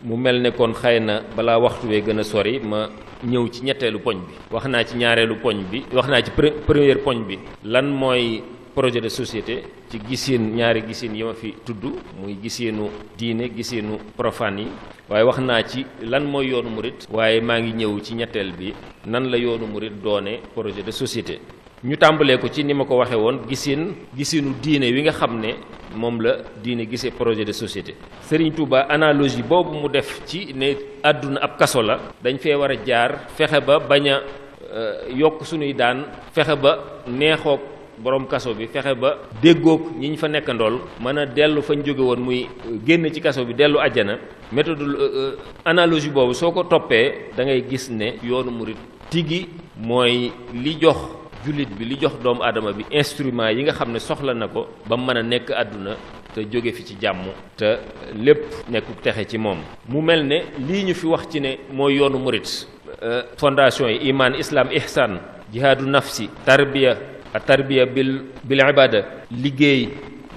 mu mel ne kon xëy na balaa waxtu wee gën a sori ma ñëw ci ñetteelu poñ bi. wax naa ci ñaareelu poñ bi wax naa ci première poñ bi lan mooy projet de société ci gisin ñaari gisin yi ma fi tudd muy gisinu diine gisinu profane yi waaye wax naa ci lan mooy yoonu murit waaye maa ngi ñëw ci ñetteel bi nan la yoonu murit doone projet de société. ñu tàmbalee ko ci ni ma ko waxee woon gisinu diine wi nga xam ne moom la diine gisee projet de société. Serigne Touba analogie boobu mu def ci ne àdduna ab kaso la dañ fee war a jaar fexe ba bañ a yokk suñuy daan fexe ba neexoog borom kaso bi fexe ba déggoog ñi ñu fa nekkandool mën a dellu fañ jóge woon muy génn ci kaso bi dellu àjjana. méthode analogie boobu soo ko toppee da ngay gis ne yoonu murit tigi mooy li jox jullit bi li jox doomu aadama bi instrument yi nga xam ne soxla na ko ba mën a nekk àdduna te jóge fi ci jàmm te lépp nekku texe ci moom. mu mel ne lii ñu fi wax ci ne mooy yoonu murit fondation yi iman islam ihsan jihaadu nafsi tarbiya bil ibada liggéey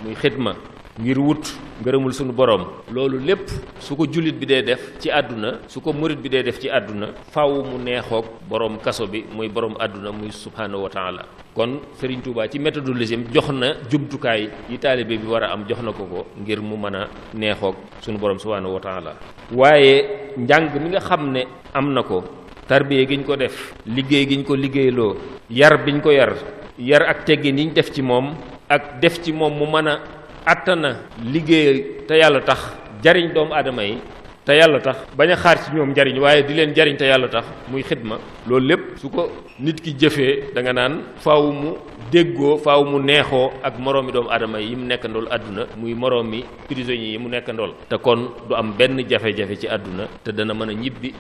muy xidma ngir wut ngërëmul sunu borom. loolu lépp su ko jullit bi dee def ci àdduna su ko murit bi dee def ci àdduna faw mu neexoog borom kaso bi muy borom àdduna muy subhanahu wa taala. kon Serigne Touba ci méthodologie jox na jumtukaay yi taalibe bi war a am jox na ko ngir mu mën a neexoog sunu borom subhanahu wa taala. waaye njàng mi nga xam ne am na ko tarbiya gi ñu ko def liggéey gi ñu ko liggéeyloo yar biñ ko yar ak teggin yi ñu def ci moom ak def ci moom mu mën a attana liggéey te yàlla tax jariñ doomu aadama yi te yàlla tax bañ a xaar ci ñoom njariñ waaye di leen jariñ te yàlla tax muy xidma. loolu lépp su ko nit ki jëfee da nga naan faaw mu déggoo faaw mu neexoo ak moroomi doomu aadama yi mu nekkandool àdduna muy moroomi prisonniers yi mu nekkandool te kon du am benn jafe-jafe ci àdduna te dana mën a ñibbi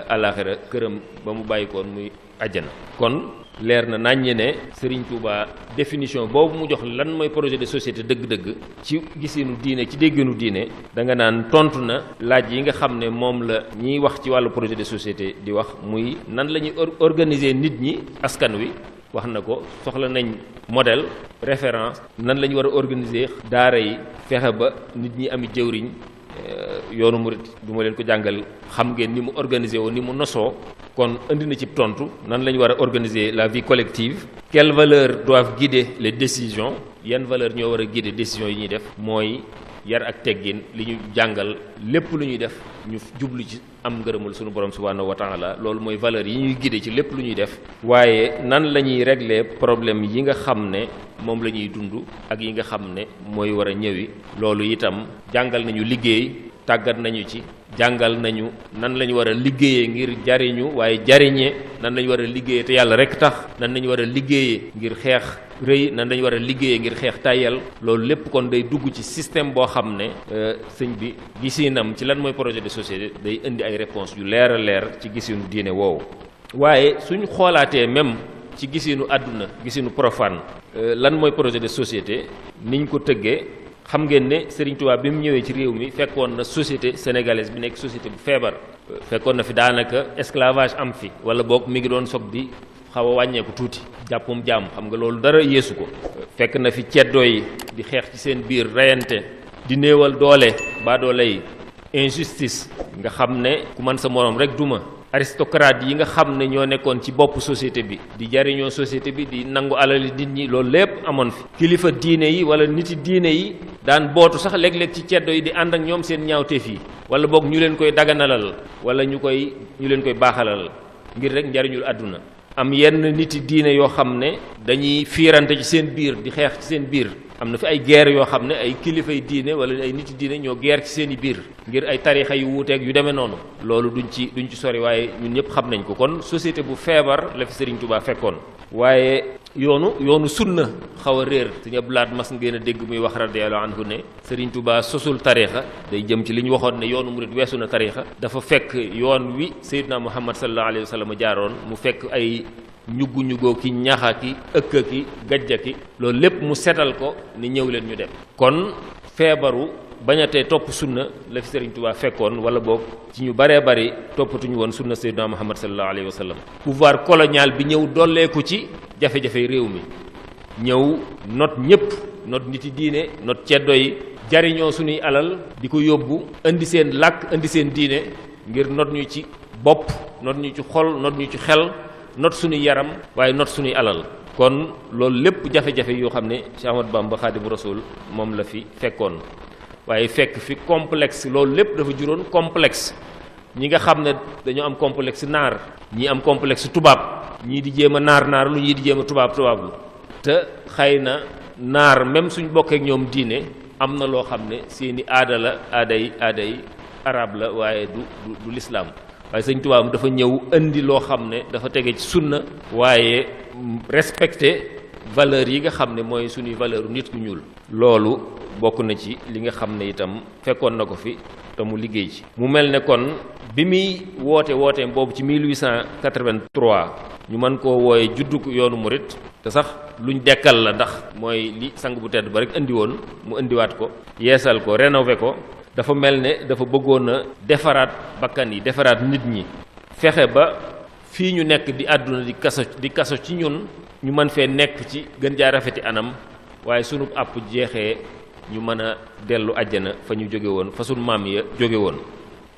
àllaaxira këram ba mu bàyyikoon muy àjjana. kon leer na naññe ne Serigne Touba définition boobu mu jox lan mooy projet de société dëgg-dëgg ci gisinu diine ci dégginu diine da nga naan tontu na laaj yi nga xam ne moom la ñiy wax ci wàllu projet de société di wax muy nan la ñuy organiser nit ñi askan wi. wax na ko soxla nañ modèle référence nan la ñu war a organiser daara yi fexe ba nit ñi ami jëwriñ yoonu murit du ma leen ko jàngal xam ngeen ni mu organisé woo ni mu nosoo kon indi na ci tontu nan la ñu war a organiser la vie collective. quelles valeurs doivent guider les décisions yan valeurs ñoo war a guider décisions yi ñuy def mooy yar ak teggin li ñu jàngal lépp lu ñuy def ñu jublu ci am ngërëmul sunu borom subhanahu wa taala. loolu mooy valeurs yi ñuy guider ci lépp lu ñuy def. waaye nan la ñuy régler problème yi nga xam ne moom la ñuy dund ak yi nga xam ne mooy war a ñëwi. loolu itam jàngal nañu liggéey tàggat nañu ci jàngal nañu nan la ñu war a liggéeyee ngir jariñu waaye jariñee nan la ñu war a liggéeyee te yàlla rek tax nan la ñu war a liggéeyee ngir xeex rëy nan lañu war a liggéeyee ngir xeex tayal. loolu lépp kon day dugg ci système boo xam ne sëñ bi gisinam ci lan mooy projet de société day indi ay réponses yu leer a leer ci gisinu diine woowu. waaye suñu xoolaatee même ci gisinu àdduna gisinu profane lan mooy projet de société niñ ko tëggee xam ngeen ne Serigne Touba bi mu ñëwee ci réew mi fekkoon na société sénégalaise bi nekk société bu feebar. fekkoon na fi daanaka esclavage am fi wala boog mi ngi doon soog di xaw a wàññeeku tuuti jàppum jaam xam nga loolu dara yeesu ko. fekk na fi ceddo yi di xeex ci seen biir reyante di néewal doole baa doole yi injustice nga xam ne ku mën sa moroom rek duma. aristocrate yi nga xam ne ñoo nekkoon ci bopp société bi di jariñoo société bi di nangu alali nit ñi loolu lépp amoon fi. kilifa diine yi wala niti diine yi daan bootu sax léeg-léeg ci ceddo yi di ànd ak ñoom seen ñaawteef yi wala boog ñu leen koy daganalal wala ñu leen koy baaxalal ngir rek njariñul àdduna. am yenn niti diine yoo xam ne dañuy fiirante ci seen biir di xeex ci seen biir. am na fi ay guerre yoo xam ne ay kilifay diine wala ay niti diine ñoo guerre ci seen i biir ngir ay tarixa yu wuuteeg yu demee noonu. loolu duñ ci sori waaye ñun ñëpp xam nañ ko. kon société bu feebar la fi Serigne Touba fekkoon. waaye yoonu sunna xaw a réer. Sëñ Abdou Lahad mas ngeen a dégg muy wax radiyallahu anhu ne Serigne Touba sosul tarixa day jëm ci li ñu waxoon ne yoonu murid weesu na tarixa. dafa fekk yoon wi Seydina Muhammad sallallahu alayhi wa sallam jaaroon mu fekk ay ñuggu-ñuggoo ki ñaxa ki ëkka ki gajja ki loolu lépp mu setal ko ni ñëw leen ñu dem. kon feebaru bañatee topp sunna la fi Serigne Touba fekkoon wala boog ci ñu baree bari toppatuñu woon sunna Seydina Muhammad sallallahu alayhi wa sallam. pouvoir colonial bi ñëw dolleeku ci jafe-jafe réew mi ñëw not ñëpp not niti diine not ceddo yi jariñoo suñuy alal di ko yóbbu indi seen làkk indi seen diine ngir not ñu ci bopp not ñu ci xol not ñu ci xel not suñuy yaram waaye not suñuy alal. kon loolu lépp jafe-jafe yoo xam ne Cheikh Ahmadou Bamba Xaadimu Rasuul moom la fi fekkoon waaye fekk fi complexe loolu lépp dafa juróon complexe ñi nga xam ne dañoo am complexe naar ñii am complexe tubaab ñii di jéem a naar lu ñii di jéem a tubaab lu te xëy na naar même suñ bokkee ak ñoom diine am na loo xam ne seeni aada la aaday arab la waaye du lislaam waaye sëñ Tuubaa dafa ñëw indi loo xam ne dafa tege ci sunna waaye respecté valeur yi nga xam ne mooy suñuy valeur nit ku ñuul. loolu bokk na ci li nga xam ne itam fekkoon na ko fi te mu liggéey ci. mu mel ne kon bi muy wooteem boobu ci 1883 ñu mën koo wooye juddug yoonu murit te sax luñ dekkal la ndax mooy li sang bu tedd ba rek indi woon mu indiwaat ko yeesal ko rénové ko. dafa mel ne dafa bëggoon a defaraat bakkan yi defaraat nit ñi fexe ba fii ñu nekk di àdduna di kaso ci ñun ñu mën fee nekk ci gën jaa rafeti anam waaye sunu àpp jeexee ñu mën a dellu àjjana fa ñu jóge woon fa sunu maam ya jóge woon.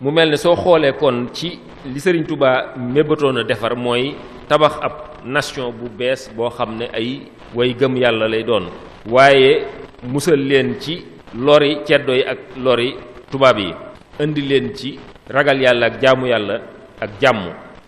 mu mel ne soo xoolee kon ci li Serigne Touba mébatoon a defar mooy tabax ab nation bu bees boo xam ne ay way gëm yàlla lay doon waaye musal leen ci lori ceddo yi ak lori tubaab yi indi leen ci ragal yàlla ak jaamu yàlla ak jàmm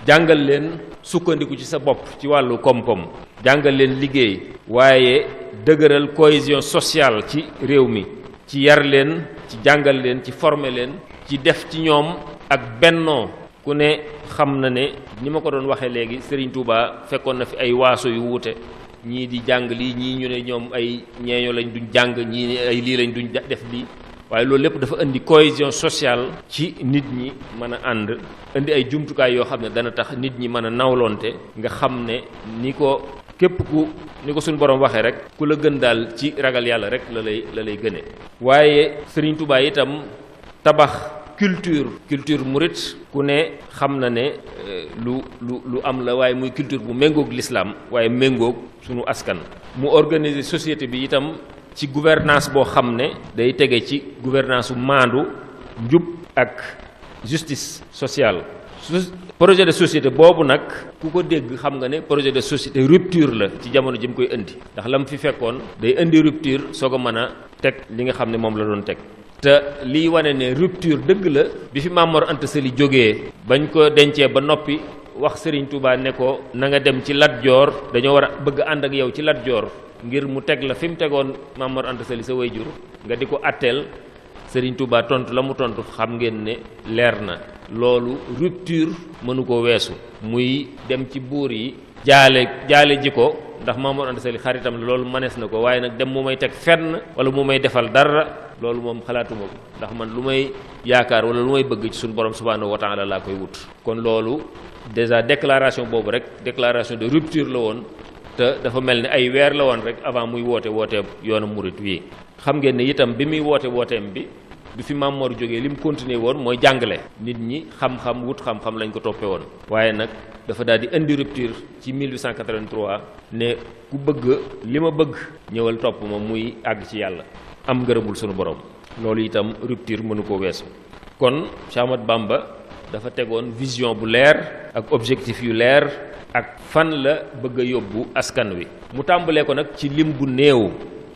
jàngal leen sukkandiku ci sa bopp ci wàllu koom-koom jàngal leen liggéey waaye dëgëral cohésion sociale ci réew mi ci yar leen ci jàngal leen ci former leen ci def ci ñoom ak bennoo ku ne xam na ne ni ma ko doon waxee léegi Serigne Touba fekkoon na fi ay waaso yu wuute ñii di jàng lii ñii ñu ne ñoom ay ñeeño lañ duñ jàng ñii ay lii lañ duñ def lii waaye loolu lépp dafa indi cohésion sociale ci nit ñi mën a ànd indi ay jumtukaay yoo xam ne dana tax nit ñi mën a nawlonte nga xam ne ni ko suñu borom waxee rek ku la gën daal ci ragal yàlla rek la lay gëne waaye Serigne Touba itam tabax culture murit ku ne xam na ne lu am la waaye muy culture bu méngoog l'islam waaye méngoog sunu askan. mu organiser société bi itam ci gouvernance boo xam ne day tege ci gouvernance bu maandu njub ak justice sociale. projet de société boobu nag ku ko dégg xam nga ne projet de société rupture la ci jamono ji mu koy indi ndax la mu fi fekkoon day indi rupture soo ko mën a teg li nga xam ne moom la doon teg. te liy wane ne rupture dëgg la bi fi Maam Mor Anta Sali jógee bañ ko dencee ba noppi wax Serigne Touba ne ko na nga dem ci Lat Joor dañoo war a bëgg ànd ak yow ci Lat Joor ngir mu teg la fi mu tegoon Maam Mor Anta Sali sa wayjur nga di ko atteel Serigne Touba tontu la mu tontu xam ngeen ne leer na loolu rupture mënu ko weesu muy dem ci buur yi jaale ji ko ndax Maam Mor Anta Sali xaritam la loolu mënees na ko waaye nag dem mu may teg fenn wala mu may defal dara loolu moom xalaatuma ko ndax man lu may yaakaar wala lu may bëgg ci suñu borom subhanahu wa taala laa koy wut. kon loolu déjà déclaration boobu rek déclaration de rupture la woon te dafa mel ni ay weer la woon rek avant muy woote yoonu murit wi. xam ngeen ne itam bi muy wooteem bi fi Maam Mor jógee li mu continuer woon mooy jàngale nit ñi xam-xam wut xam-xam lañ ko toppee woon waaye nag dafa daal di indi rupture ci 1883 ne ku bëgg li ma bëgg ñëwal topp ma muy àgg ci yàlla am ngërëmul sunu borom loolu itam rupture mënu ko weesu. kon Cheikh Ahmadou Bamba dafa tegoon vision bu leer ak objectif yu leer ak fan la bëgg a yóbbu askan wi. mu tàmbalee ko nag ci lim bu néew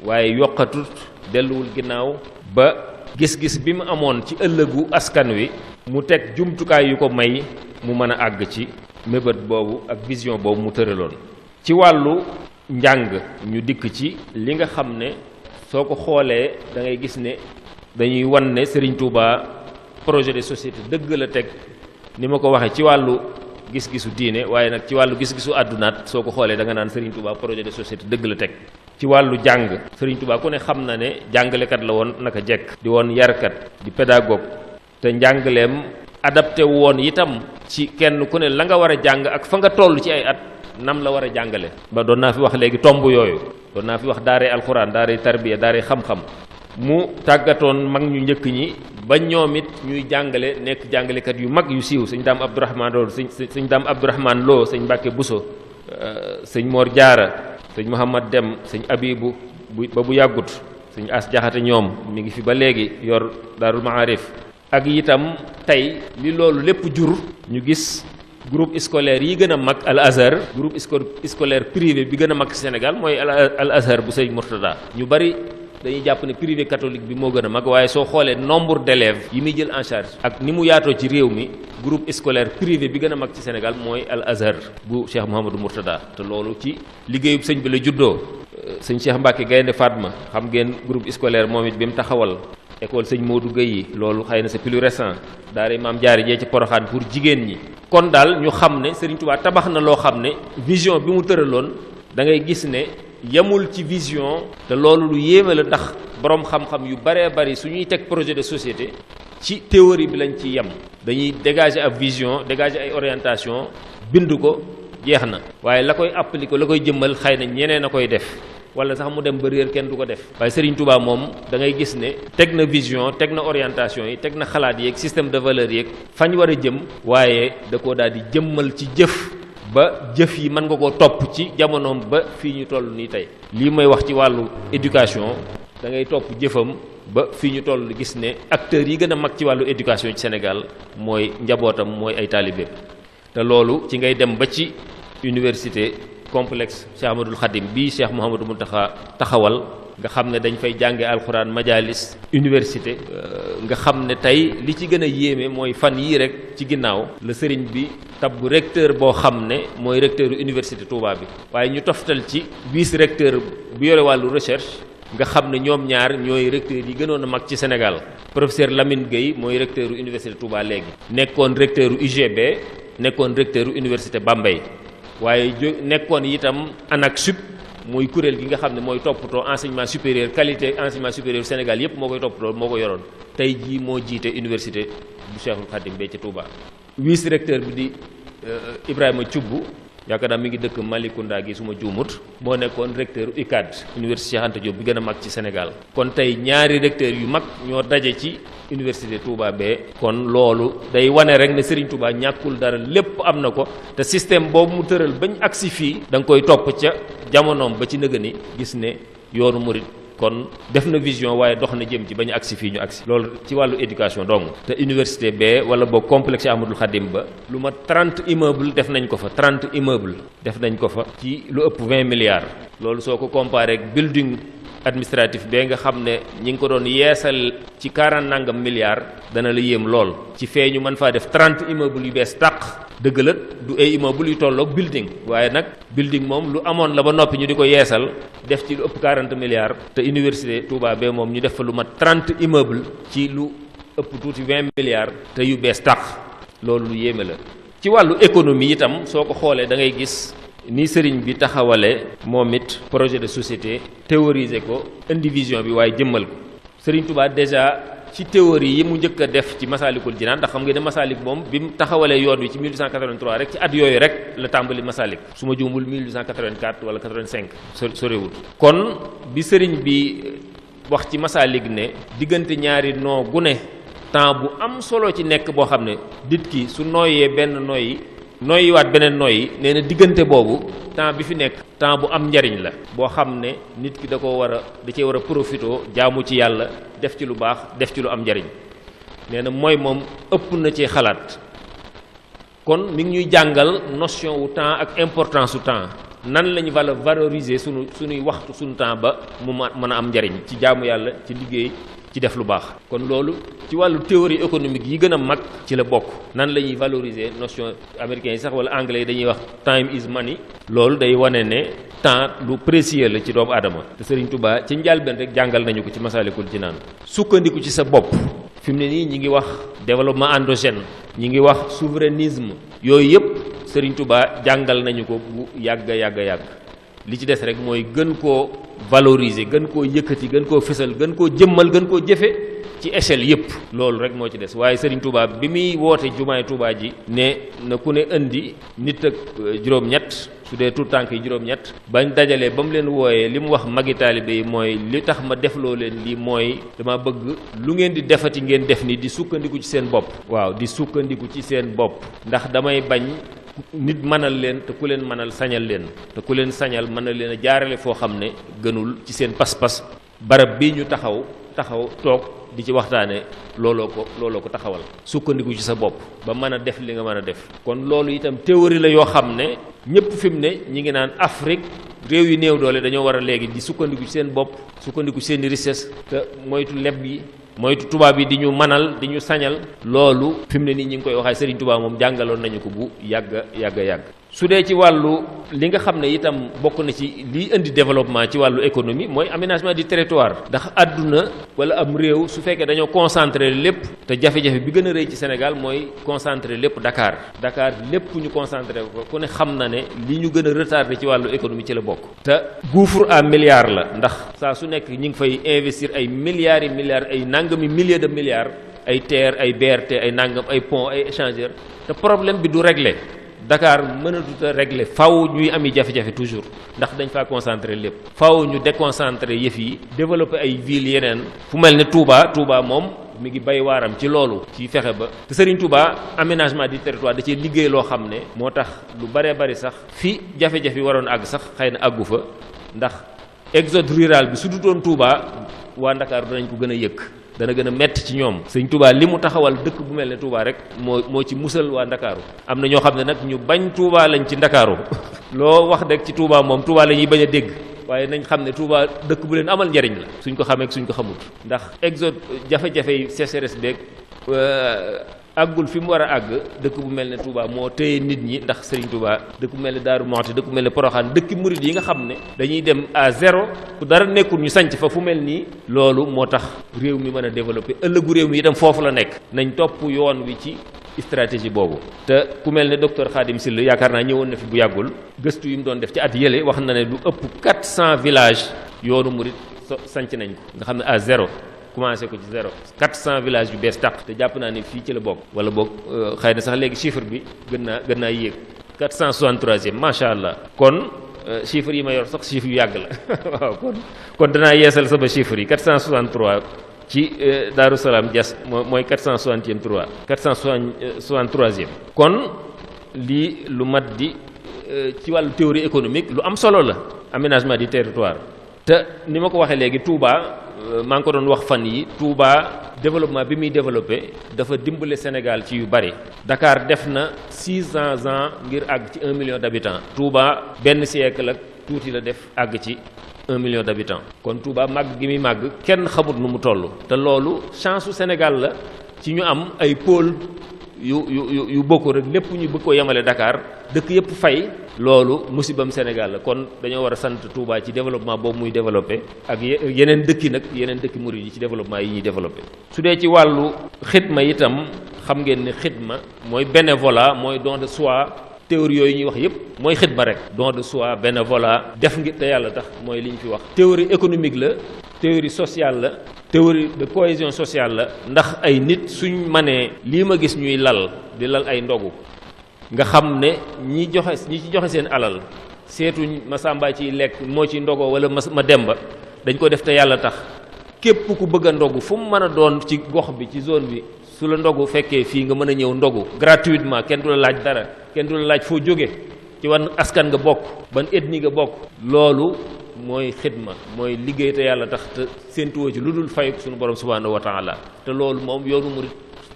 waaye yokkatut delluwul ginnaaw ba gis-gis bi mu amoon ci ëllëgu askan wi mu teg jumtukaay yu ko may mu mën a àgg ci mébét boobu ak vision boobu mu tëraloon. ci wàllu njàng ñu dikk ci li nga xam ne soo ko xoolee da ngay gis ne dañuy wan ne Serigne Touba projet de société dëgg la teg ni ma ko waxee ci wàllu gis-gisu diine waaye nag ci wàllu gis-gisu àddunaat soo ko xoolee da nga naan Serigne Touba projet de société dëgg la teg. ci wàllu jàng Serigne Touba ku ne xam na ne jàngalekat la woon naka jekk di woon yarkat di pédagogue te njàngaleem adapté woon itam ci kenn ku ne la nga war a jàng ak fa nga toll ci ay at nam la war a jàngale. ba doon naa fi wax léegi tomb yooyu doon naa fi wax daaree alxuraan daaree tarbiya daaree xam-xam mu tàggatoon mag ñu njëkk ñi ba ñoom it ñuy jàngale nekk jàngalekat yu mag yu siiw sëñ Daam Abdourahman Lo sëñ Daam Abdourahman Lo sëñ Mbàkke Buso sëñ Mor Jaara sëñ Mouhamad Dem sëñ Abibu ba bu yàggut suñu as jaxate ñoom mi ngi fi ba léegi yor Daarul Maarif ak itam tey li loolu lépp jur ñu gis groupe scolaire yi gën a mag Al Azhar groupe scolaire privé bi gën a mag Sénégal mooy Al Azhar bu Sëriñ Murtada ñu bari dañuy jàpp ne privé catholique bi moo gën a mag waaye soo xoolee nombre d'élèves yi muy jël en charge ak ni mu yaatoo ci réew mi groupe scolaire privé bi gën a mag ci Sénégal mooy Al Azhar bu Cheikh Mouhamadou Mourtada te loolu ci liggéeyub sëñ bi la juddoo sëñ Cheikh Mbacke Gaynde Fatma xam ngeen groupe scolaire moom it bi mu taxawal école sëñ Modou Gueye yi loolu xëy na c'est plus récent daara Maam Jaara jee ci Poroxaan pour jigéen ñi kon daal ñu xam ne Serigne Touba tabax na loo xam ne vision bi mu tëraloon da ngay gis ne yamul ci vision te loolu lu yéeme la ndax borom xam-xam yu baree bari su ñuy teg projet de société ci théorie bi lañ ci yem dañuy dégager ab vision dégager ay orientation bind ko jeex na waaye la koy appliquer la koy jëmmal xëy na ñeneen a koy def wala sax mu dem ba réer kenn du ko def waaye Serigne Touba moom da ngay gis ne teg na vision teg na orientation yi teg na xalaat yeeg système de valeur yeeg fañ war a jëm waaye da koo daal di jëmmal ci jëf ba jëf yi mën nga koo topp ci jamonoom ba fii ñu toll nii tey lii may wax ci wàllu éducation da ngay topp jëfam ba fii ñu toll gis ne acteurs yi gën a mag ci wàllu éducation ci Sénégal mooy njabootam mooy ay taalibeem te loolu ci ngay dem ba ci université complexe Cheikh Ahmadoul Khadim bii Cheikh Mouhamadou Mountakha taxawal nga xam ne dañ fay jànge alxuraan majalis université nga xam ne tey li ci gën a yéeme mooy fan yii rek ci ginnaaw la sëriñ bi tabbu recteur boo xam ne mooy recteur université Touba bi waaye ñu toftal ci vice recteur bu yore wàllu recherche nga xam ne ñoom ñaar ñooy recteur yi gënoon a mag ci Sénégal professeur Lamine Gueye mooy recteur université Touba léegi nekkoon recteur UGB nekkoon recteur université Bambey waaye nekkoon itam ANAQ-Sup mooy kuréel gi nga xam ne mooy toppatoo enseignement supérieur qualité enseignement supérieur Sénégal yépp moo koy toppatoo moo ko yoroon tey jii moo jiite université bu Cheikhul Khadim bee ci Touba. vice recteur bi di Ibrahima Thioub yaakaar naa mi ngi dëkk Malicounda gi suma juumut moo nekkoon recteur UCAD université Cheikh Anta Diop bi gën a mag ci Sénégal kon tey ñaari recteur yu mag ñoo daje ci université Touba bee kon loolu day wane rek ne Serigne Touba ñàkkul dara lépp am na ko te système boobu mu tëral bañ agsi fii da nga koy topp ca jamonoom ba ci nëgëni gis ne yoonu murit kon def na vision waaye dox na jëm ci bañ agsi fii ñu agsi loolu ci wàllu éducation dong te université bee wala boog complexe Ahmadoul Khadim ba lu ma 30 immeubles def nañ ko fa 30 immeubles def nañ ko fa ci lu ëpp 20 milliards loolu soo ko comparé ak building administratif bee nga xam ne ñi ngi ko doon yeesal ci 40 nangam milliards dana la yéem lool ci fee ñu mën faa def 30 immeubles yu bees tàq dëgg la du ay immeubles yu tolloog building waaye nag building moom lu amoon la ba noppi ñu di ko yeesal def ci lu ëpp 40 milliards te université Touba bee moom ñu def fa lu mat 30 immeubles ci lu ëpp tuuti 20 milliards te yu bees tàq loolu lu yéeme la. ci wàllu économie itam soo ko xoolee da ngay gis ni sëriñ bi taxawale moom it projet de société théoriser ko indi vision bi waaye jëmmal ko sëriñ Touba déjà ci théorie yi mu njëkk a def ci Masaalikul Jinaan ndax xam nga ne Masaalik moom bi mu taxawalee yoon wi ci 1883 rek ci at yooyu rek la tàmbali Masaalik su ma juumul 1884 wala 85 sorewul kon bi sëriñ bi wax ci Masaalik ne diggante ñaari noo gu ne temps bu am solo ci nekk boo xam ne nit ki su nooyee benn nooyi nooyiwaat beneen nooyi nee na diggante boobu temps bi fi nekk temps bu am njariñ la boo xam ne nit ki da cee war a profitoo jaamu ci yàlla def ci lu baax def ci lu am njariñ nee na mooy moom ëpp na ci xalaat kon mi ngi ñuy jàngal notion wu temps ak importance su temps nan lañu valoriser suñuy waxtu suñu temps ba mu mën a am njariñ ci jaamu yàlla ci liggéey ci def lu baax kon loolu ci wàllu théorie économique yi gën a mag ci la bokk nan la ñuy valoriser notion américains yi sax wala anglais yi dañuy wax time is money loolu day wane ne temps lu précieux la ci doomu aadama te Serigne Touba ci njëlbéen rek jàngal nañu ko ci Masaalikul Jinaan sukkandiku ci sa bopp fi mu ne nii ñi ngi wax développement endogène ñi ngi wax souverainisme yooyu yëpp Serigne Touba jàngal nañu ko bu yàgg li ci des rek mooy gën koo valoriser gën koo yëkkati gën koo fësal gën koo jëmmal gën koo jëfe ci échelle yëpp loolu rek moo ci des waaye Serigne Touba bi muy woote jumaay Touba ji ne na ku ne indi nit ak juróom-ñett su dee tout tànk yi juróom-ñett bañ dajalee ba mu leen wooyee li mu wax magi taalibe yi mooy li tax ma defloo leen lii mooy dama bëgg lu ngeen di defati ngeen def ni di sukkandiku ci seen bopp waaw di sukkandiku ci seen bopp ndax damay bañ nit mënal leen te ku leen mënal sañal leen te ku leen sañal mën na leen a jaarale foo xam ne gënul ci seen pas-pas barab bi ñu taxaw toog di ci waxtaane looloo ko taxawal sukkandiku ci sa bopp ba mën a def li nga mën a def. kon loolu itam théorie la yoo xam ne ñëpp fi mu ne ñi ngi naan Afrique réew yu néew doole dañoo war a léegi di sukkandiku ci seen bopp, sukkandiku seen i richesse te moytu leb yi, moytu tubaab yi di ñu manal di ñu sañal. loolu fi mu ne nii ñi ngi koy waxee Serigne Touba moom jàngaloon nañu ko bu yàgg. su dee ci wàllu li nga xam ne itam bokk na ci liy indi développement ci wàllu économie mooy aménagement du territoire. ndax àdduna wala am réew su fekkee dañoo concentré lépp, te jafe-jafe bi gën a rëy ci Sénégal mooy concentré lépp Dakar lépp ñu concentré ko ku ne xam na ne li ñu gën a retardé ci wàllu économie ci la bokk. te gouffre à milliards la, ndax saa su nekk ñi ngi fay investir ay milliards yi milliards, ay nangami milliers de milliards, ay terre, ay BRT, ay nangam, ay pont, ay échangeur, te problème bi du réglé. Dakar mënatut a régler, faw ñuy ami jafe-jafe toujours ndax dañ faa concentré lépp. faw ñu déconcentré yëf yi, développer ay villes yeneen fu mel ne Touba moom mi ngi bay waaram ci loolu, ci fexe ba te Serigne Touba aménagement du territoire da cee liggéey loo xam ne moo tax lu baree bari sax fi jafe-jafe yi waroon àgg sax xëy na àggu fa, ndax exode rural bi su dutoon Touba waa Dakar danañ ko gën a yëkk, dana gën a metti ci ñoom. Sëñ Touba li mu taxawal dëkk bu mel ne Touba rek moo ci musal waa Ndakaaru. am na ñoo xam ne nag ñu bañ Touba lañ ci Ndakaaru loo wax rek ci Touba moom Touba la ñuy bañ a dégg, waaye nañ xam ne Touba dëkk bu leen amal njariñ la suñ ko xamee ak suñ ko xamut. ndax exode jafe-jafe yi sécheresse beeg àggul fi mu war a àgg. dëkk bu mel ne Touba moo téye nit ñi, ndax Serigne Touba dëkk bu mel ne Daaru Muxti, dëkk bu mel ne Poroxaan, dëkki murid yi nga xam ne dañuy dem à zéro, ku dara nekkul ñu sanc fa fu mel nii. loolu moo tax réew mi mën a développé, ëllëgu réew mi itam foofu la nekk. nañ topp yoon wi ci stratégie boobu. te ku mel ne docteur Khadim Sylla yaakaar naa ñëwoon na fi bu yàggul, gëstu yi mu doon def ci at yële wax na ne lu ëpp 400 villages yoonu murid sanc nañ ko, nga xam ne à zéro. commencé ko ci zéro 400 villages yu bees tàq, te jàpp naa ne fii ci la bokk, wala boog xëy na sax léegi chiffre bi gën naa yéeg 463e macha allah. kon chiffre yi ma yor sax chiffre yu yàgg la waaw kon danaa yeesal sama chiffre yi 463 ci Daaru Salaam Diass mooy 463e. kon lii lu mat di ci wàllu théorie économique lu am solo la, aménagement du territoire. te ni ma ko waxee léegi Touba maa ngi ko doon wax fan yi, Touba développement bi muy développé dafa dimbale Sénégal ci yu bari. Dakar def na 600 ans ngir àgg ci 1 million d'habitants. Touba benn siècle ak tuuti la def àgg ci 1 million d'habitants. kon Touba màgg gi muy màgg kenn xamut nu mu toll. te loolu chance su Sénégal la ci ñu am ay pôle yu bokk rek lépp ñu bëgg ko yemale Dakar dëkk yëpp fay. loolu musibam Sénégal la. kon dañoo war a sant Touba ci développement boobu muy développé, ak yeneen dëkki nag yeneen dëkki murid yi ci développement yi ñuy développé. su dee ci wàllu xidma itam xam ngeen ne xidma mooy bénévolat, mooy don de soi. théorie yooyu ñuy wax yëpp mooy xidma rek, don de soi, bénévolat, def ngir te yàlla tax mooy li ñu fi wax. théorie économique la, théorie sociale la, théorie de cohésion sociale la. ndax ay nit suñ manee lii ma gis ñuy lal ay ndogu, nga xam ne ñi ci joxe seen alal seetuñ ma sàmbaa ciy lekk moo ci ndogoo wala ma demba, dañ ko def te yàlla tax. képp ku bëgg a ndogu fu mu mën a doon ci gox bi, ci zone bi, su la ndogu fekkee fii nga mën a ñëw ndogu gratuitement, kenn du la laaj dara, kenn du la laaj foo jóge, ci wan askan nga bokk, ban ethnie nga bokk. loolu mooy xidma, mooy liggéey te yàlla tax, te séentuwoo ci lu dul fay suñu borom subhanahu wa taala. te loolu moom yoonu murid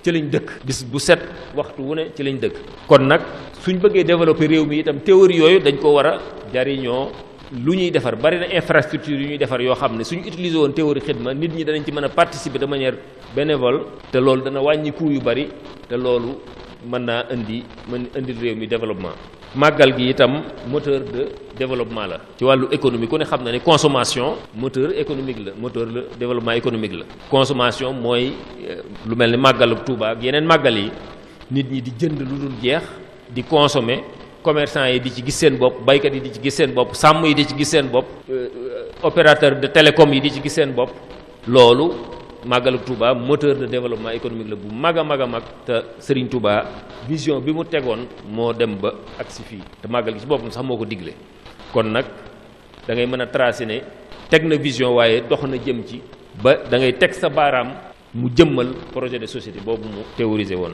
ci lañ dëkk, bis bu set waxtu wu ne ci lañ dëkk. kon nag suñ bëggee développer réew mi itam théorie yooyu dañ ko war a jariñoo. lu ñuy defar bari na infrastructure yu ñuy defar yoo xam ne suñu utiliser woon théorie xidma, nit ñi danañ ci mën a participer de manière bénévole, te loolu dana wàññi coût yu bari, te loolu mën naa indil réew mi développement. màggal gi itam moteur de développement la ci wàllu économie. ku ne xam na ne consommation moteur économique la, moteur le développement économique la. consommation mooy lu mel ne màggalu Touba ak yeneen màggal yi, nit ñi di jënd lu dul jeex, di consommer. commerçant yi di ci gis seen bopp, baykat yi di ci gis seen bopp, sàmm yi di ci gis seen bopp, opérateur de télécom yi di ci gis seen bopp. loolu màggalu Touba moteur de développement économique la bu mag a mag a mag. te Serigne Touba vision bi mu tegoon moo dem ba agsi fii, te màggal gi ci boppam sax moo ko digle. kon nag da ngay mën a tracer ne teg na vision, waaye dox na jëm ci ba da ngay teg sa baaraam mu jëmmal projet de société boobu mu théorisé woon.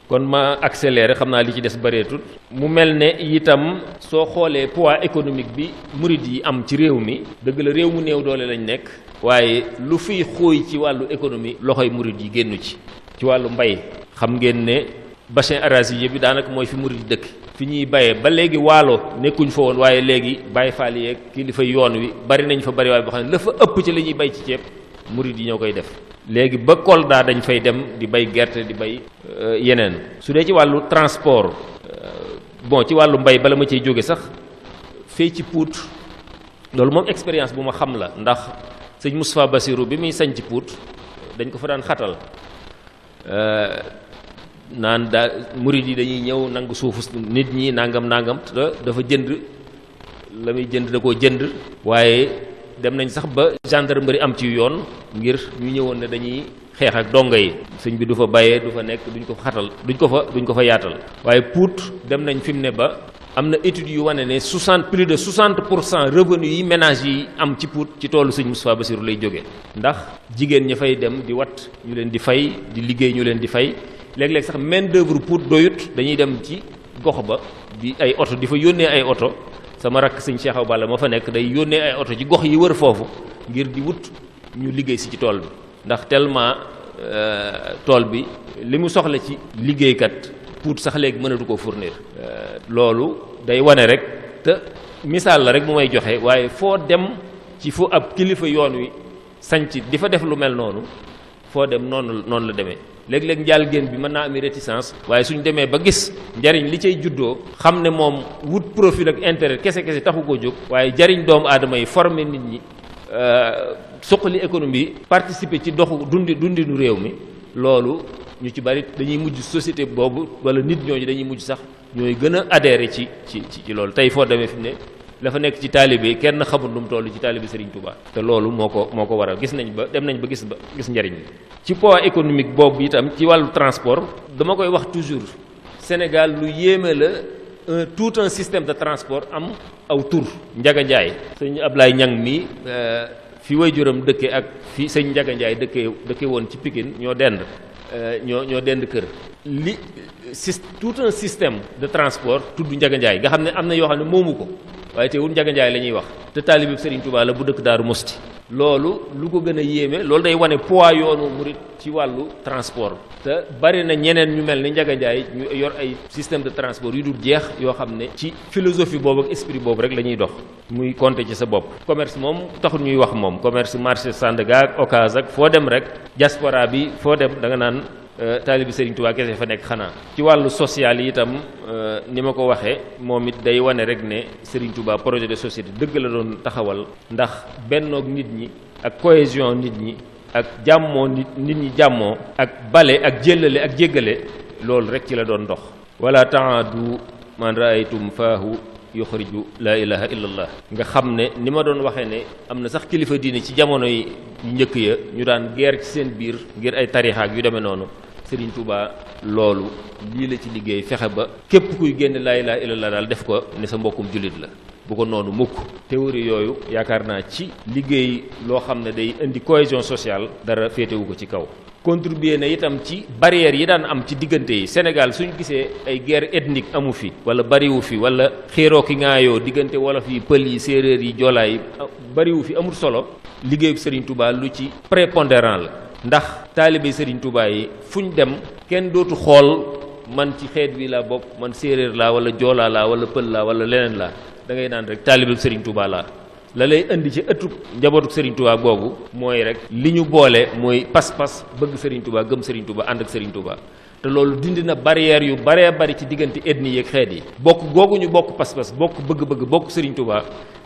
kon ma accéléré, xam naa li ci des bareetut. mu mel ne itam soo xoolee poids économique bi murid yi am ci réew mi, dëgg la réew mu néew doole lañ nekk, waaye lu fiy xóoy ci wàllu économie loxoy murid yi génnu ci wàllu mbay xam ngeen ne bassin arachidier bi daanaka mooy fi murid yi dëkk fi ñuy bayee ba léegi waalo nekkuñ fa woon waaye léegi Baay Faal yeeg kilifa yoon wi bari nañ fa bari waaye boo xam ne la fa ëpp ci li ñuy bay ci ceeb murid yi ñoo koy def léegi ba Kolda dañ fay dem di bay gerte di bay yeneen su dee ci wàllu transport bon ci wàllu mbay bala ma ciy jóge sax fee ci Pout loolu moom expérience bu ma xam la ndax sëñ Moustapha Bassirou bi muy sañ ci Pout dañ ko fa daan xatal naan daa murid yi dañuy ñëw nangu suufu nit ñi nangam te dafa jënd la muy jënd da koo jënd waaye dem nañ sax ba gendarmerie am ci yoon ngir ñu ñëwoon ne dañuy xeex ak dongo yi sëñ bi du fa bàyyee du fa nekk duñ ko fa xatal duñ ko fa yaatal waaye Pout dem nañ fi mu ne ba am na études yu wane ne plus de 60% revenu yi ménage yi am ci Pout ci toolu sëñ Moustapha Bassirou lay jóge ndax jigéen ña fay dem di wat ñu leen di fay di liggéey ñu leen di fay léeg-léeg sax main d'œuvre Pout doyut dañuy dem ci gox ba di ay oto di fa yónnee ay oto sama rakk sëñ Cheikh Awa Balla ma fa nekk day yónnee ay oto ci gox yi wër foofu ngir di wut ñu liggéey si ci tool bi ndax tellement tool bi li mu soxla ci liggéeykat Pout sax léegi mënatu koo fournir loolu day wane rek te misaal la rek mu may joxe waaye foo dem ci fu ab kilifa yoon wi sanc di fa def lu mel noonu foo dem noonu la demee léeg-léeg njaal génn bi mën naa ami réticence waaye suñ demee ba gis njariñ li cay juddoo xam ne moom wut profil ak intérêt kese taxu koo jóg waaye jariñ doomu aadama yi former nit ñi suqali économie participer ci doxu dundinu réew mi loolu ñu ci bari dañuy mujj société boobu wala nit ñooñu dañuy mujj sax ñooy gën a adhéré ci loolu tey foo demee fi mu ne dafa nekk ci taalibe kenn xamul nu mu toll ci taalibe Serigne Touba te loolu moo ko waral gis nañ ba dem nañ ba gis njariñ bi ci poids économique boobu itam ci wàllu transport dama koy wax toujours Sénégal lu yéeme la tout un système de transport am aw tur Njaga Njaay sëñ Ablaye Ñang mi fi waajuram dëkke ak fi sëñ Njaga Njaay dëkke woon ci Pikine ñoo dend kër li tout un système de transport tudd Njaga Njaay nga xam ne am na yoo xam ne moomu ko waaye teewul Njaga Njaay la ñuy wax te taalibe Serigne Touba la bu dëkk Daaru Musti loolu lu ko gën a yéeme loolu day wane poids yoonu murit ci wàllu transport te bari na ñeneen ñu mel ni Njaga Njaay ñu yor ay système de transport yu dul jeex yoo xam ne ci philosophie boobu ak esprit boobu rek la ñuy dox muy compter ci sa bopp commerce moom taxul ñuy wax moom commerce marché Sandaga ak Ocass ak foo dem rek diaspora bi foo dem da nga naan taalibi Serigne Touba kese fa nekk xanaa ci wàllu social yi itam ni ma ko waxee moom it day wane rek ne Serigne Touba projet de société dëgg la doon taxawal ndax bennoog nit ñi ak cohésion nit ñi ak jàmmoo nit ñi jàmmoo ak bale ak jëllale ak jéggale loolu rek ci la doon dox wala taadu man raaytum faahu yuxriju laa ilaha illallah nga xam ne ni ma doon waxee ne am na sax kilifa diine ci jamono yi njëkk ya ñu daan guerre ci seen biir ngir ay tarixaak yu demee noonu Serigne Touba loolu lii la ci liggéey fexe ba képp kuy génn laa ilaha illallah daal def ko ne sa mbokkum jullit la bu ko noonu mukk théorie yooyu yaakaar naa ci liggéey loo xam ne day indi cohésion sociale dara féetewu ko ci kaw contribuer na itam ci barrières yi daan am ci diggante yi Sénégal suñu gisee ay guerre ethnique amu fi wala bariwu fi wala xéeroo ki ngaayoo diggante wolof yi pël yi séeréer yi joolaa yi bariwu fi amul solo liggéeyu Serigne Touba lu ci prépondérant la ndax taalibe Serigne Touba yi fuñ dem kenn dootu xool man ci xeet wi laa bokk man séeréer laa wala joolaa laa wala pël laa wala leneen laa da ngay naan rek taalibe Serigne Touba laa la lay indi ci ëttu njabootu Serigne Touba googu mooy rek li ñu boole mooy pas-pas bëgg Serigne Touba gëm Serigne Touba ànd ak Serigne Touba te loolu dindi na barrière yu baree bari ci diggante ethnie yeeg xeet yi bokk googu ñu bokk pas-pas bokk bëgg-bëgg bokk Serigne Touba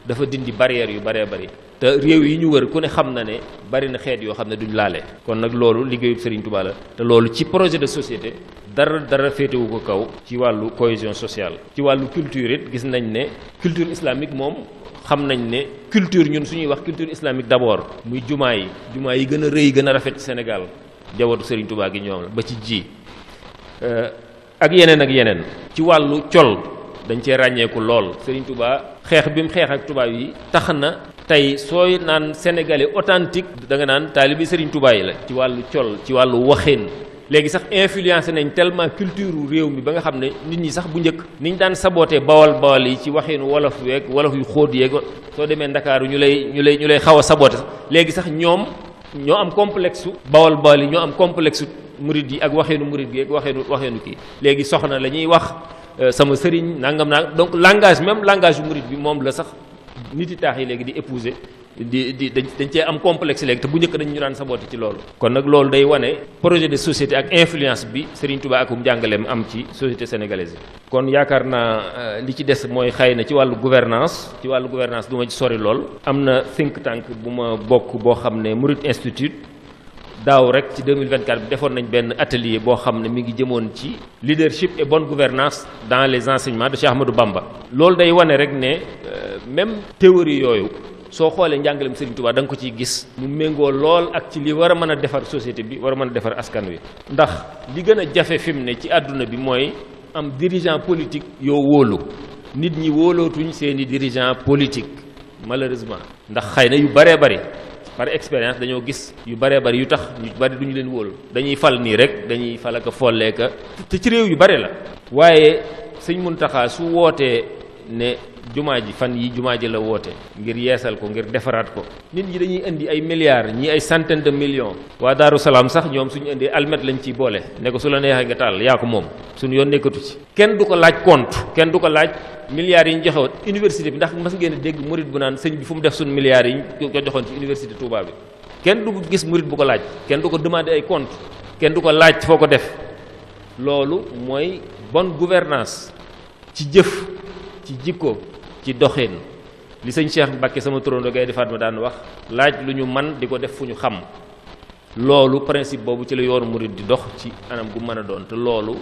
dafa dindi barrière yu baree bari te réew yi ñu wër ku ne xam na ne bari na xeet yoo xam ne duñ laale kon nag loolu liggéeyu Serigne Touba la te loolu ci projet de société dara féetewu ko kaw ci wàllu cohésion sociale ci wàllu culture it gis nañ ne culture islamique moom xam nañ ne culture ñun suñuy wax culture islamique d'abord muy jumaa yi gën a rëy gën a rafet ci Sénégal jawatu Serigne Touba gi ñoom la ba ci ji ak yeneen ci wàllu col dañ cee ràññeeku lool Serigne Touba xeex bi mu xeex ak tubaab yi tax na tey sooy naan sénégalais authentique da nga naan taalibi Serigne Touba yi la ci wàllu col ci wàllu waxin léegi sax influencé nañ tellement culture réew mi ba nga xam ne nit ñi sax bu njëkk niñ daan saboté bawal yi ci waxinu wolof weeg wolof yu xóot yeeg soo demee Ndakaaru ñu lay xaw a saboté sax léegi sax ñoom ñoo am complexe su bawal yi ñoo am complexe murid yi ak waxeenu murid gi ak waxeenu kii léegi soxna la ñuy wax sama sëriñ nangam donc langage même langage yu murid bi moom la sax nit yi taax yi léegi di épouser dañ cee am complexe léegi te bu njëkk dañ ñu daan saboté ci loolu. kon nag loolu day wane projet de société ak influence bi Serigne Touba akum njàngaleem am ci société sénégalaise yi. kon yaakaar naa li ci des mooy xëy na ci wàllu gouvernance du ma ci sori lool. am na think tank bu ma bokk boo xam ne Murid Institute daaw rek ci 2024 bi defoon nañ benn atelier boo xam ne mi ngi jëmoon ci leadership et bonne gouvernance dans les enseignements de Cheikh Ahmadou Bamba. loolu day wane rek ne même théorie yooyu. soo xoolee njàngaleem Serigne Touba da nga ko ciy gis mu méngoo lool ak ci li war a mën a defar société bi war a mën a defar askan wi ndax li gën a jafe fi mu ne ci àdduna bi mooy am dirigeant politique yoo wóolu nit ñi wóolootuñ seeni dirigeant politique malheureusement ndax xëy na yu bëree bëri par expérience dañoo gis yu bëree bëri yu tax ñu bëri duñu leen wóolu dañuy fal nii rek dañuy fal ak folleeka te ci réew yu bëri la waaye Sëñ Muntaxa su wootee ne jumaa ji fan yi jumaa ji la woote ngir yeesal ko ngir defaraat ko nit ñi dañuy indi ay milliards ñii ay centaine de millions waa Daaru Salaam sax ñoom suñu indee almet lañ ciy boole ne ko su la neexee nga taal yaa ko moom suñu yoon nekkatu ci kenn du ko laaj compte kenn du ko laaj milliards yi ñu joxewoon université bi ndax mas ngeen a dégg murit bu naan sëñ bi fu mu def suñu milliards yi ñu ko joxoon ci université Touba bi kenn du ko gis murit bu ko laaj kenn du ko demander ay compte kenn du ko laaj foo ko def loolu mooy bonne gouvernance ci jëf ci jikko ci doxin li sëñ Cheikh Mbacke sama turando gay defaat ma daan wax laaj lu ñu man di ko def fu ñu xam loolu principe boobu ci la yoonu murid di dox ci anam gu mën a doon te loolu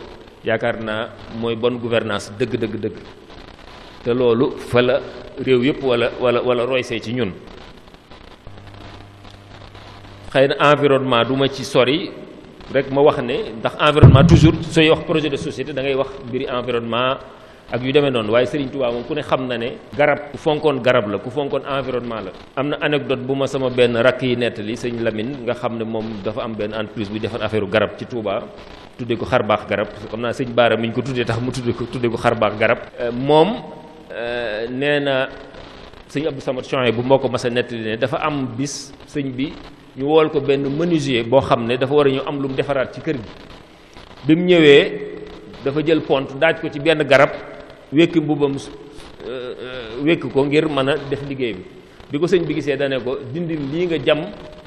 yaakaar naa mooy bonne gouvernance dëgg te loolu fa la réew yëpp wala roysee ci ñun xëy na environnement du ma ci sori rek ma wax ne ndax environnement toujours sooy wax projet de société da ngay wax mbiri environnement ak yu demee noonu waaye Serigne Touba moom ku ne xam na ne garab ku fonkoon garab la ku fonkoon environnement la. am na anecdote bu ma sama benn rakk yi nettali sëñ Lamine nga xam ne moom dafa am benn entreprise bu defar affaire garab ci Touba tuddee ko xar baax garab xam naa sëñ Baara mi ñu ko tuddee tax mu tuddee ko xar baax garab. moom nee na sëñ Abdou Samad Chouaib bu moo ko mas a nettali ne dafa am bis sëñ bi ñu wool ko benn menuisier boo xam ne dafa war a ñu am lu mu defaraat ci kër gi bi mu ñëwee dafa jël pont daaj ko ci benn garab. wekki mbubam wekk ko ngir mën a def liggéey bi ko sëñ bi gisee dane ko dindil lii nga jam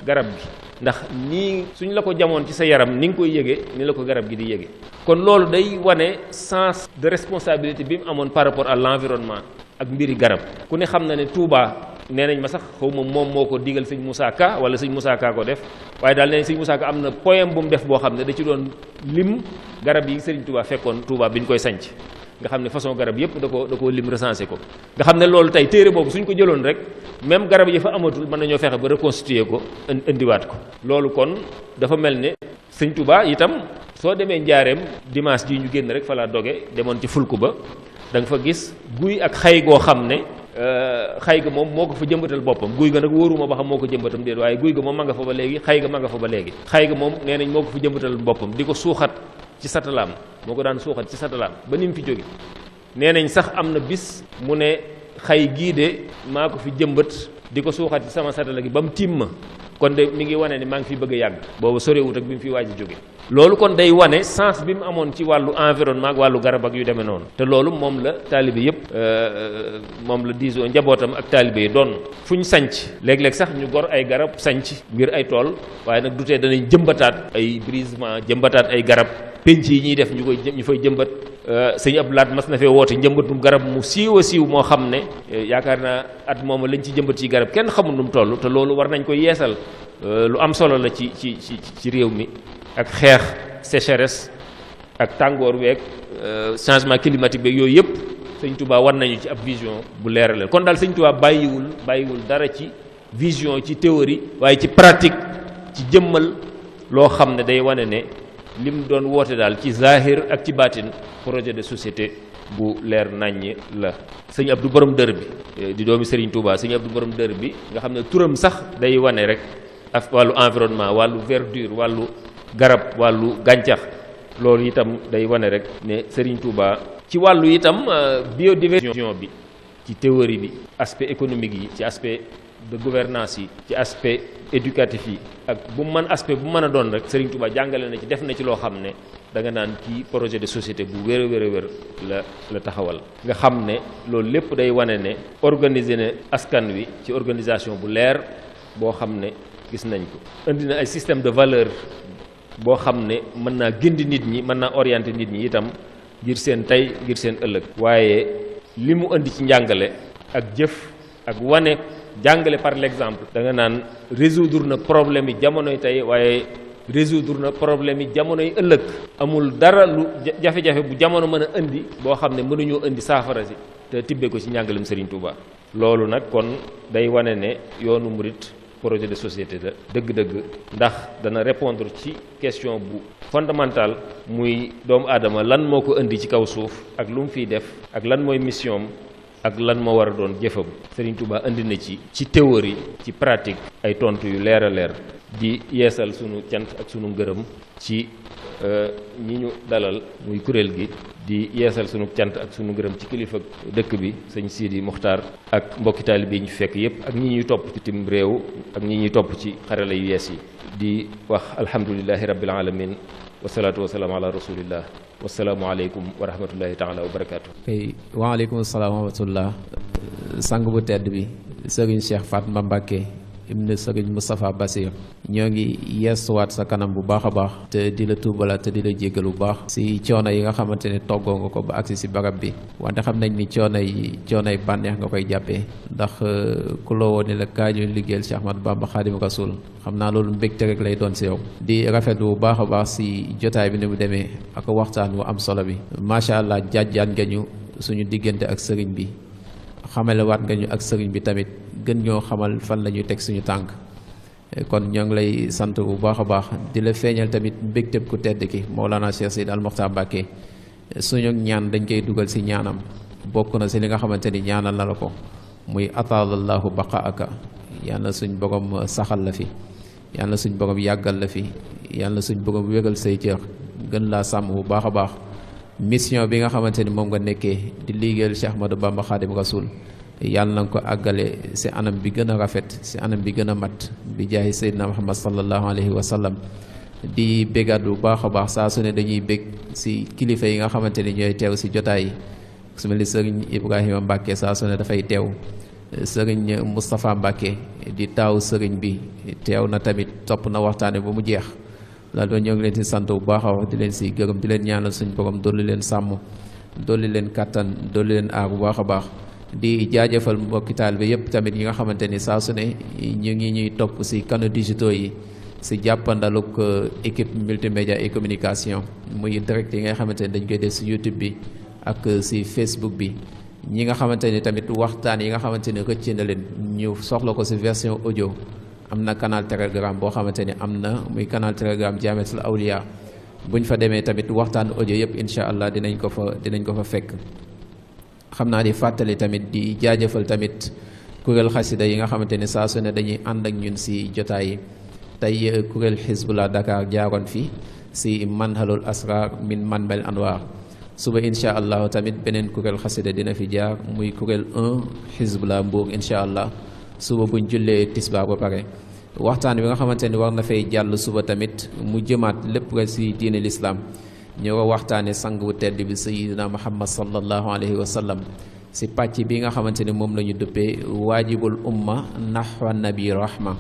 garab gi ndax nii suñ la ko jamoon ci sa yaram ni nga koy yëgee ni la ko garab gi di yëgee kon loolu day wane sens de responsabilité bi mu amoon par rapport à l'environnement ak mbiri garab ku ne xam na ne Touba nee nañ ma sax xaw ma moom moo ko digal sëñ Moussa Ka wala sëñ Moussa Ka ko def waaye daal nee nañ sëñ Moussa Ka am na poème bu mu def boo xam ne da ci doon lim garab yi sëriñ Touba fekkoon Touba bi ñu koy sanc nga xam ne façon garab yëpp da koo lim recensé ko nga xam ne loolu tey téere boobu suñ ko jëloon rek même garab yi fa amatul mën nañoo fexe ba reconstituer ko indiwaat ko loolu kon dafa mel ne sëñ Touba itam soo demee njaareem dimanche ji ñu génn rek fa laa doge demoon ci fulku ba da nga fa gis guy ak xay goo xam ne xay ga moom moo ko fa jëmbatal boppam guy ga nag wóoruma ba xam moo ko jëmbatam déet waaye guy ga moom ma nga fa ba léegi xay ga ma nga fa ba léegi xay ga moom nee nañ moo ko fa jëmbatal boppam di ko suuxat ci satalaam moo ko daan suuxat ci satalaam ba ni mu fi jóge nee nañ sax am na bis mu ne xay gii de maa ko fi jëmbat di ko suuxat ci sama satala gi ba mu tiim ma kon de mi ngi wane ni maa ngi fi bëgg a yàgg boobu sorewut ak bi mu fi waaj a jóge loolu kon day wane sens bi mu amoon ci wàllu environnement ak wàllu garab ak yu demee noonu te loolu moom la taalibe yëpp moom la disons njabootam ak taalibe yi doon fu ñu sanc léeg-léeg sax ñu gor ay garab sanc ngir ay tool waaye nag du tee danañ jëmbataat ay brisement jëmbataat ay garab penc yi ñuy def ñu fay jëmbat sëñ Abdou Lahad mas na fee woote njëmbatum garab mu siiw a siiw moo xam ne yaakaar naa at moom lañ ci jëmbat ci garab kenn xamul nu mu toll te loolu war nañ ko yeesal lu am solo la ci réew mi ak xeex sécheresse ak tàngoor weeg changement climatique beeg yooyu yëpp sëñ Touba war nañu ci ab vision bu leeralal kon daal sëñ Touba bàyyiwul dara ci vision ci théorie waaye ci pratique ci jëmmal loo xam ne day wane ne lim doon woote daal ci zahir ak ci baatin projet de société bu leer naññ la. sëñ Abdou borom dër bi di doomi Serigne Touba sëñ Abdou borom dër bi nga xam ne turam sax day wane rek ak wàllu environnement wàllu verdure wàllu garab wàllu gàncax loolu itam day wane rek ne Serigne Touba ci wàllu itam biodiversité bi ci théorie bi aspect économique yi ci aspect de gouvernance yi ci aspect éducatif yi ak bu mën aspect bu mën a doon rek Serigne Touba jàngale na ci def na ci loo xam ne da nga naan kii projet de société bu wér a wér a wér la taxawal nga xam ne loolu lépp day wane ne organiser ne askan wi ci organisation bu leer boo xam ne gis nañ ko indi na ay système de valeur boo xam ne mën naa gindi nit ñi mën naa orienter nit ñi itam ngir seen tey ngir seen ëllëg waaye li mu indi ci njàngale ak jëf ak wane jàngale par l'exemple da nga naan résoudre na problème yi jamonoy tey waaye résoudre na problème yi jamonoy ëllëg amul dara lu jafe-jafe bu jamono mën a indi boo xam ne mënuñoo indi saafara si te tibbee ko ci njàngalem Serigne Touba loolu nag kon day wane ne yoonu murit projet de société la dëgg-dëgg ndax dana répondre ci question bu fondamentale muy doomu aadama lan moo ko indi ci kaw suuf ak lu mu fiy def ak lan mooy mission ak lan moo war a doon jëfam Serigne Touba indi na ci théorie ci pratique ay tontu yu leer a leer di yeesal sunu cant ak sunu ngërëm ci ñi ñu dalal muy kuréel gi di yeesal sunu cant ak sunu ngërëm ci kilifa dëkk bi sëñ Sidi Muxtaar ak mbokki taalibe yi ñu fekk yépp ak ñi ñuy topp ci tim réew ak ñi ñuy topp ci xarala yu yees yi di wax alhamdulillahi rabbil alamin wasalaatu wasalaam ala rasulillah wasalaamu aleykum wa rahmatullahi taala wa barakaatu. waaleykum salaam wa rahmatullah sang bu tedd bi Serigne Cheikh Fatma Mbacké ibn Serigne Moustapha Bassir ñoo ngi yeesuwaat sa kanam bu baax a baax te di la tuubalaat te di la jéggal bu baax si coono yi nga xamante ne toggoo nga ko ba agsi si barab bi wante xam nañ ni coono yi bànneex nga koy jàppee ndax ku la woon ne la kaa ñu liggéeyal Cheikh Ahmadou Bamba Khadim Rasoul xam naa loolu mbégte rek lay doon si yow di rafetlu bu baax a baax si jotaay bi ni mu demee ak waxtaan wu am solo bi macha allah jaajaan nga ñu suñu diggante ak sëriñ bi xamale waat nga ñu ak sëriñ bi tamit gën ñoo xamal fan la ñuy teg suñu tànk kon ñoo ngi lay sant bu baax a baax di la feeñal tamit mbégteeb ku tedd ki Mawlana Cheikh Seydi Al Mokhtar Mbacké suñu ñaan dañ koy dugal si ñaanam bokk na si li nga xamante ni ñaanal na la ko muy ataalallahu baqaaka yàlla suñ borom saxal la fi yàlla suñ borom yàggal la fi yàlla suñ borom wéral say cër gën laa sàmm bu baax a baax mission bi nga xamante ni moom nga nekkee di liggéeyal Cheikh Ahmadou Bamba Khadim Rasoul yàlla na nga ko àggale si anam bi gën a rafet si anam bi gën a mat bi jaahi Seydina Muhammad sallallahu alayhi wa sallam di bégaat bu baax a baax saa su ne dañuy bég si kilifa yi nga xamante ni ñooy teew si jotaay yi su mel ni Serigne Ibrahima Mbacké saa su ne dafay teew Serigne Moustapha Mbacké di taaw Serigne bi teew na tamit topp na waxtaane ba mu jeex loolu ñoo ngi leen si sant bu baax a wax di leen si gërëm di leen ñaanal suñ borom dolli leen sàmm dolli leen kàttan dolli leen aar bu baax a baax di jaajëfal mbokki taalibe yépp tamit yi nga xamante ni saa su ne ñu ngi ñuy topp si canaux digitaux yi si jàppandaluk équipe multimédia et communication muy direct yi nga xamante ni dañ koy def si YouTube bi ak si Facebook bi ñi nga xamante ni tamit waxtaan yi nga xamante ni rëcc na leen ñu soxla ko si version audio am na canal Telegram boo xamante ni am na muy canal Telegram Jamiatul Awliya buñ fa demee tamit waxtaan audio yëpp incha allah dinañ ko fa fekk. xam naa di fàttali tamit di jaajëfal tamit kuréel xasida yi nga xamante ni saa su ne dañuy ànd ak ñun si jotaay yi tey kuréel Hizbullah Dakar jaaroon fi si manhalul asrar min manbel anwar suba incha allah tamit beneen kuréel xasida dina fi jaar muy kuréel 1 Hizbullah Mbour incha allah. suba buñ jullee tisbaar ba pare waxtaan bi nga xamante ni war na fay jàll suba tamit mu jëmaat lépp rek si diine l'islam ñu war a waxtaane sang bu tedd bi sayyidina Muhammad sallallahu alayhi wa sallam si pàcc bi nga xamante ni moom la ñu dëppee waajibul umma nahwa nabi rahma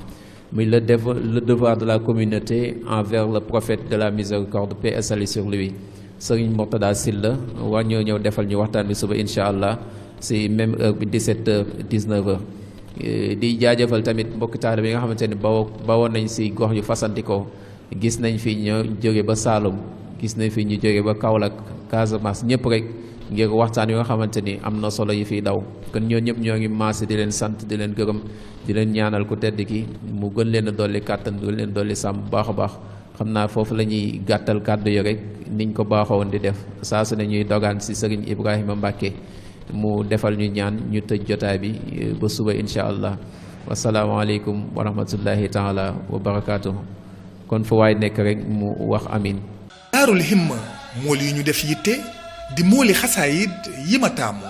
muy le devoir de la communauté envers le prophète de la miséricorde, paix et salut sur lui. Serigne Mourtada Sylla war ñoo ñëw defal ñu waxtaan bi suba incha allah si même heure bi 17h 19h. di jaajëfal tamit mbokki taalibe bi nga xamante ni bawoon nañ si gox yu fasantikoo gis nañ fi ñu jóge ba Saloum gis nañ fi ñu jóge ba Kaolack Casamance ñëpp rek ngir waxtaan yu nga xamante ni am na solo yi fiy daw kon ñoo ñëpp ñoo ngi maase di leen sant di leen gërëm di leen ñaanal ku tedd ki mu gën leen a dolli kàttan gën leen dolli sàmm bu baax a baax xam naa foofu la ñuy gàttal kàddu yi rek niñ ko baaxoon di def saa su ne ñuy dogaan si Serigne Ibrahima Mbacké mu defal ñu ñaan ñu tëj jotaay bi ba suba incha allah wasalaamaaleykum wa rahmatullahi taala wa barakaatuhu kon fa waay nekk rek mu wax amin. Daarul Himma mool yi ñu def yitte di mooli xasaayid yi ma taamu.